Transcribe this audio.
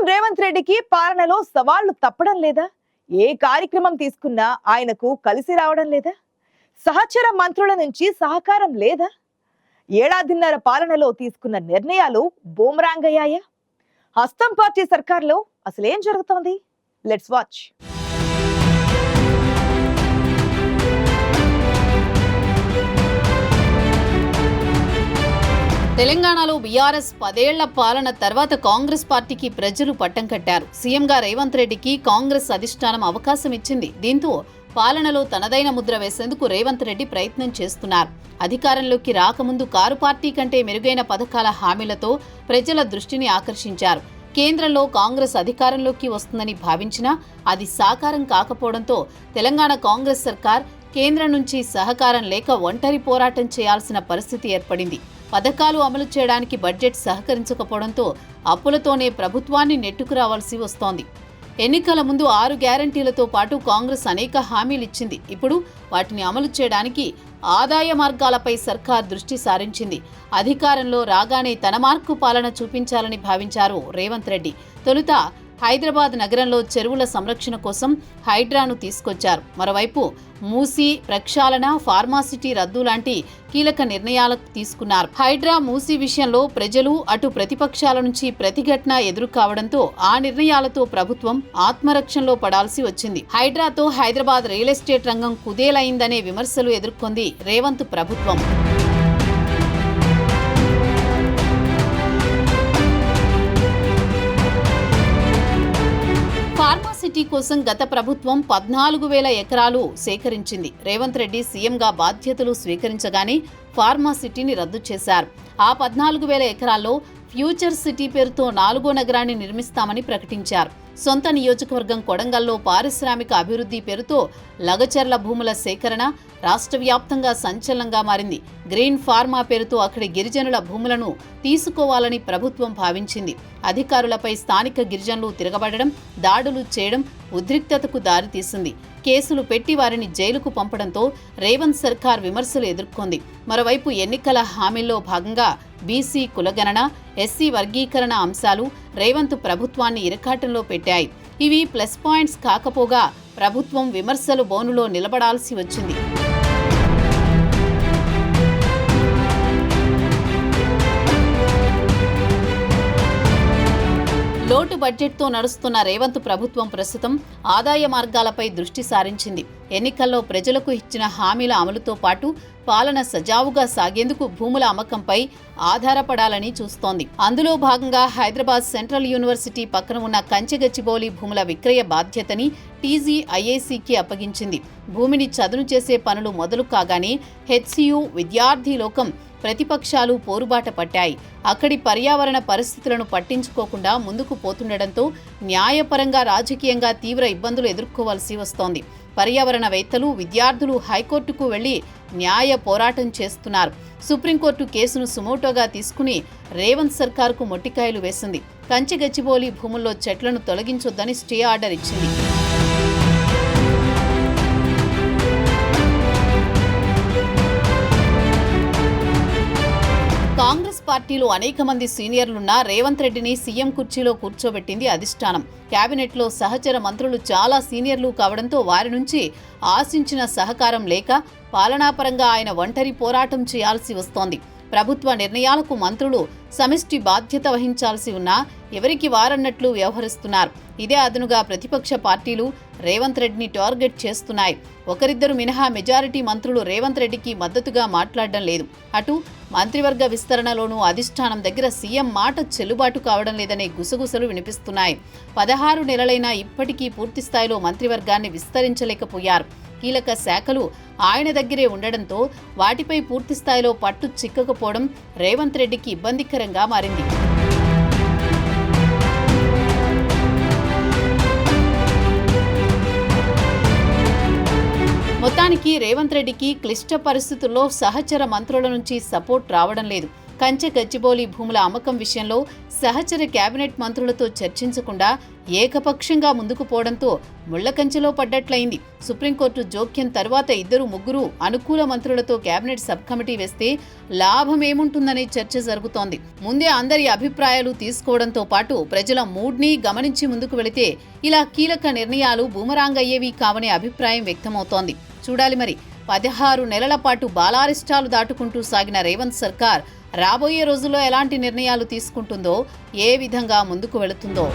రేవంత్ రెడ్డికి పాలనలో సవాళ్లు తప్పడం లేదా? ఏ కార్యక్రమం తీసుకున్నా ఆయనకు కలిసి రావడం లేదా? సహచర మంత్రుల నుంచి సహకారం లేదా? ఏడాదిన్నర పాలనలో తీసుకున్న నిర్ణయాలు బూమరాంగ్ అయ్యాయా? హస్తం పార్టీ సర్కార్లో అసలేం జరుగుతోంది? Let's watch. తెలంగాణలో బీఆర్ఎస్ 10 ఏళ్ల పాలన తర్వాత కాంగ్రెస్ పార్టీకి ప్రజలు పట్టం కట్టారు. సీఎంగా రేవంత్ రెడ్డికి కాంగ్రెస్ అధిష్టానం అవకాశం ఇచ్చింది. దీంతో పాలనలో తనదైన ముద్ర వేసేందుకు రేవంత్ రెడ్డి ప్రయత్నం చేస్తున్నారు. అధికారంలోకి రాకముందు కారు పార్టీ కంటే మెరుగైన పథకాల హామీలతో ప్రజల దృష్టిని ఆకర్షించారు. కేంద్రంలో కాంగ్రెస్ అధికారంలోకి వస్తుందని భావించినా అది సాకారం కాకపోవడంతో తెలంగాణ కాంగ్రెస్ సర్కార్ కేంద్రం నుంచి సహకారం లేక ఒంటరి పోరాటం చేయాల్సిన పరిస్థితి ఏర్పడింది. పథకాలు అమలు చేయడానికి బడ్జెట్ సహకరించకపోవడంతో అప్పులతోనే ప్రభుత్వాన్ని నెట్టుకురావాల్సి వస్తోంది. ఎన్నికల ముందు 6 గ్యారంటీలతో పాటు కాంగ్రెస్ అనేక హామీలు ఇచ్చింది. ఇప్పుడు వాటిని అమలు చేయడానికి ఆదాయ మార్గాలపై సర్కార్ దృష్టి సారించింది. అధికారంలో రాగానే తన మార్కు పాలన చూపించాలని భావించారు రేవంత్ రెడ్డి. తొలుత హైదరాబాద్ నగరంలో చెరువుల సంరక్షణ కోసం హైడ్రాను తీసుకొచ్చారు. మరోవైపు మూసీ ప్రక్షాళన, ఫార్మాసిటీ రద్దు లాంటి కీలక నిర్ణయాలు తీసుకున్నారు. హైడ్రా, మూసీ విషయంలో ప్రజలు అటు ప్రతిపక్షాల నుంచి ప్రతిఘటన ఎదురు కావడంతో ఆ నిర్ణయాలతో ప్రభుత్వం ఆత్మరక్షణలో పడాల్సి వచ్చింది. హైడ్రాతో హైదరాబాద్ రియల్ ఎస్టేట్ రంగం కుదేలైందనే విమర్శలు ఎదుర్కొంది రేవంత్ ప్రభుత్వం. ఫార్మాసిటీ కోసం గత ప్రభుత్వం 14,000 ఎకరాలు సేకరించింది. రేవంత్ రెడ్డి సీఎంగా బాధ్యతలు స్వీకరించగానే ఫార్మాసిటీని రద్దు చేశారు. ఆ 14,000 ఎకరాల్లో ఫ్యూచర్ సిటీ పేరుతో 4వ నగరాన్ని నిర్మిస్తామని ప్రకటించారు. సొంత నియోజకవర్గం కొడంగల్లో పారిశ్రామిక అభివృద్ధి పేరుతో లగచర్ల భూముల సేకరణ రాష్ట్ర వ్యాప్తంగా సంచలనంగా మారింది. గ్రీన్ ఫార్మా పేరుతో అక్కడి గిరిజనుల భూములను తీసుకోవాలని ప్రభుత్వం భావించింది. అధికారులపై స్థానిక గిరిజనులు తిరగబడడం, దాడులు చేయడం ఉద్రిక్తతకు దారితీసింది. కేసులు పెట్టి వారిని జైలుకు పంపడంతో రేవంత్ సర్కార్ విమర్శలు ఎదుర్కొంది. మరోవైపు ఎన్నికల హామీల్లో భాగంగా బీసీ కులగణన, ఎస్సీ వర్గీకరణ అంశాలు రేవంత్ ప్రభుత్వాన్ని ఇరకాటంలో పెట్టాయి. ఇవి ప్లస్ పాయింట్స్ కాకపోగా ప్రభుత్వం విమర్శలు బోనులో నిలబడాల్సి వచ్చింది. లోటు బడ్జెట్తో నడుస్తున్న రేవంత్ ప్రభుత్వం ప్రస్తుతం ఆదాయ మార్గాలపై దృష్టి సారించింది. ఎన్నికల్లో ప్రజలకు ఇచ్చిన హామీల అమలుతో పాటు పాలన సజావుగా సాగేందుకు భూముల అమ్మకంపై ఆధారపడాలని చూస్తోంది. అందులో భాగంగా హైదరాబాద్ సెంట్రల్ యూనివర్సిటీ పక్కన ఉన్న కంచెగచ్చిబౌలి భూముల విక్రయ బాధ్యతని టీజీఐఏసీకి అప్పగించింది. భూమిని చదును చేసే పనులు మొదలు కాగానే హెచ్సియు, విద్యార్థి లోకం, ప్రతిపక్షాలు పోరుబాట పట్టాయి. అక్కడి పర్యావరణ పరిస్థితులను పట్టించుకోకుండా ముందుకు పోతుండటంతో న్యాయపరంగా, రాజకీయంగా తీవ్ర ఇబ్బందులు ఎదుర్కోవాల్సి వస్తోంది. పర్యావరణవేత్తలు, విద్యార్థులు హైకోర్టుకు వెళ్లి న్యాయ పోరాటం చేస్తున్నారు. సుప్రీంకోర్టు కేసును సుమోటోగా తీసుకుని రేవంత్ సర్కార్కు మొట్టికాయలు వేసింది. కంచెగచ్చిబౌలి భూముల్లో చెట్లను తొలగించొద్దని స్టే ఆర్డర్ ఇచ్చింది. కాంగ్రెస్ పార్టీలో అనేక మంది సీనియర్లున్నా రేవంత్ రెడ్డిని సీఎం కుర్చీలో కూర్చోబెట్టింది అధిష్టానం. కేబినెట్లో సహచర మంత్రులు చాలా సీనియర్లు కావడంతో వారి నుంచి ఆశించిన సహకారం లేక పాలనాపరంగా ఆయన ఒంటరి పోరాటం చేయాల్సి వస్తోంది. ప్రభుత్వ నిర్ణయాలకు మంత్రులు సమిష్టి బాధ్యత వహించాల్సి ఉన్నా ఎవరికి వారన్నట్లు వ్యవహరిస్తున్నారు. ఇదే అదనుగా ప్రతిపక్ష పార్టీలు రేవంత్ రెడ్డిని టార్గెట్ చేస్తున్నాయి. ఒకరిద్దరు మినహా మెజారిటీ మంత్రులు రేవంత్ రెడ్డికి మద్దతుగా మాట్లాడడం లేదు. అటు మంత్రివర్గ విస్తరణలోనూ అధిష్టానం దగ్గర సీఎం మాట చెల్లుబాటు కావడం లేదనే గుసగుసలు వినిపిస్తున్నాయి. 16 నెలలైనా ఇప్పటికీ పూర్తిస్థాయిలో మంత్రివర్గాన్ని విస్తరించలేకపోయారు. కీలక శాఖలు ఆయన దగ్గరే ఉండడంతో వాటిపై పూర్తిస్థాయిలో పట్టు చిక్కకపోవడం రేవంత్ రెడ్డికి ఇబ్బందికరంగా మారింది. మొత్తానికి రేవంత్ రెడ్డికి క్లిష్ట పరిస్థితుల్లో సహచర మంత్రుల నుంచి సపోర్ట్ రావడం లేదు. కంచె గచ్చిబౌలి భూముల అమ్మకం విషయంలో సహచర కేబినెట్ మంత్రులతో చర్చించకుండా ఏకపక్షంగా ముందుకు పోవడంతో ముళ్లకంచెలో పడ్డట్లయింది. సుప్రీంకోర్టు జోక్యం తర్వాత ముగ్గురు అనుకూల మంత్రులతో కేబినెట్ సబ్ కమిటీ వేస్తే లాభమేముంటుందనే చర్చ జరుగుతోంది. ముందే అందరి అభిప్రాయాలు తీసుకోవడంతో పాటు ప్రజల మూడ్ని గమనించి ముందుకు వెళితే ఇలా కీలక నిర్ణయాలు బూమరాంగ్ అయ్యేవి కావనే అభిప్రాయం వ్యక్తమవుతోంది. చూడాలి మరి 16 నెలల పాటు బాలారిష్టాలు దాటుకుంటూ సాగిన రేవంత్ సర్కార్ రాబోయే రోజుల్లో ఎలాంటి నిర్ణయాలు తీసుకుంటుందో, ఏ విధంగా ముందుకు వెళుతుందో.